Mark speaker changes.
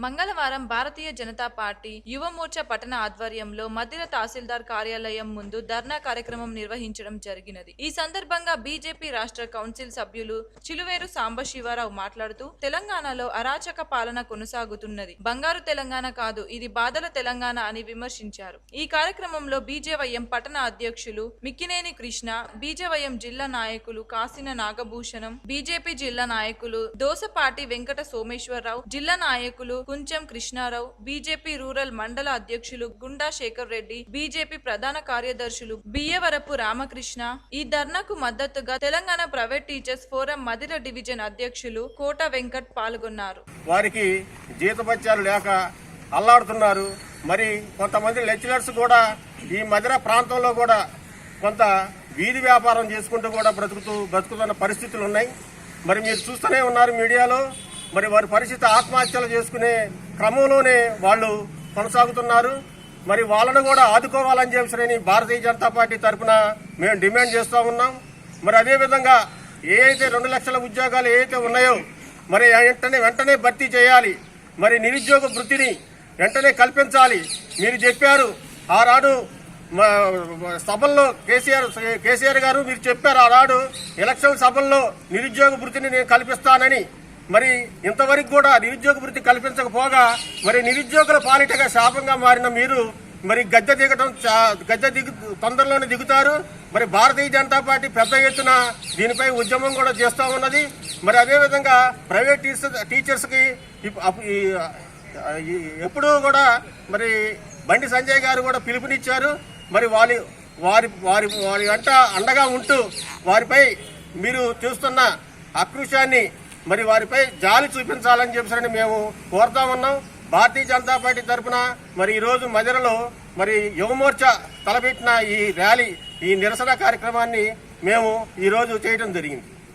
Speaker 1: మంగళవారం భారతీయ జనతా పార్టీ యువ మోర్చా పట్టణ ఆధ్వర్యంలో మధ్య తహసీల్దార్ కార్యాలయం ముందు ధర్నా కార్యక్రమం నిర్వహించడం జరిగినది. ఈ సందర్భంగా బీజేపీ రాష్ట్ర కౌన్సిల్ సభ్యులు చిలువేరు సాంబశివరావు మాట్లాడుతూ తెలంగాణలో అరాచక పాలన కొనసాగుతున్నది. బంగారు తెలంగాణ కాదు, ఇది బాధల తెలంగాణ అని విమర్శించారు. ఈ కార్యక్రమంలో బీజేవైఎం పట్టణ అధ్యక్షులు మిక్కినేని కృష్ణ, బీజేవైఎం జిల్లా నాయకులు కాసిన నాగభూషణం, బీజేపీ జిల్లా నాయకులు దోసపాటి వెంకట సోమేశ్వరరావు, జిల్లా నాయకులు కుంచెం కృష్ణారావు, బీజేపీ రూరల్ మండల అధ్యక్షులు గుండా శేఖర్ రెడ్డి, బీజేపీ ప్రధాన కార్యదర్శులు బియ్యవరపు రామకృష్ణ, ఈ ధర్నాకు మద్దతుగా Telangana private teachers forum Madira division అధ్యక్షులు కోట వెంకట్ పాల్గొన్నారు.
Speaker 2: వారికి జీతభత్యాలు లేక అల్లాడుతున్నారు. మరి కొంతమంది లెక్చరర్స్ కూడా ఈ మదిర ప్రాంతంలో కూడా కొంత వీధి వ్యాపారం చేసుకుంటూ కూడా బతుకుతున్న పరిస్థితులు ఉన్నాయి. మరి మీరు చూస్తూనే ఉన్నారు మీడియాలో. మరి వారి పరిస్థితి ఆత్మహత్యలు చేసుకునే క్రమంలోనే వాళ్ళు కొనసాగుతున్నారు. మరి వాళ్ళను కూడా ఆదుకోవాలని చెప్పి భారతీయ జనతా పార్టీ తరఫున మేము డిమాండ్ చేస్తూ ఉన్నాం. మరి అదేవిధంగా ఏదైతే 2 లక్షల ఉద్యోగాలు ఏవైతే ఉన్నాయో మరి వెంటనే భర్తీ చేయాలి. మరి నిరుద్యోగ వృత్తిని వెంటనే కల్పించాలి. మీరు చెప్పారు ఆనాడు సభల్లో కేసీఆర్ గారు మీరు చెప్పారు ఆనాడు ఎలక్షన్ సభల్లో నిరుద్యోగ వృత్తిని నేను కల్పిస్తానని. మరి ఇంతవరకు కూడా నిరుద్యోగ వృత్తి కల్పించకపోగా మరి నిరుద్యోగుల పాలిటగా శాపంగా మారిన మీరు మరి గద్దె తొందరలోనే దిగుతారు. మరి భారతీయ జనతా పార్టీ పెద్ద ఎత్తున దీనిపై ఉద్యమం కూడా చేస్తూ ఉన్నది. మరి అదేవిధంగా ప్రైవేట్ టీచర్స్కి ఎప్పుడూ కూడా మరి బండి సంజయ్ గారు కూడా పిలుపునిచ్చారు. మరి వారి వెంట అండగా ఉంటూ వారిపై మీరు చూస్తున్న ఆక్రోశాన్ని మరి వారిపై జాలి చూపించాలని చెప్పి మేము కోరుతా ఉన్నాం. భారతీయ జనతా పార్టీ తరఫున మరి ఈరోజు మదిరలో మరి యువమోర్చా తలపెట్టిన ఈ ర్యాలీ, ఈ నిరసన కార్యక్రమాన్ని మేము ఈరోజు చేయడం జరిగింది.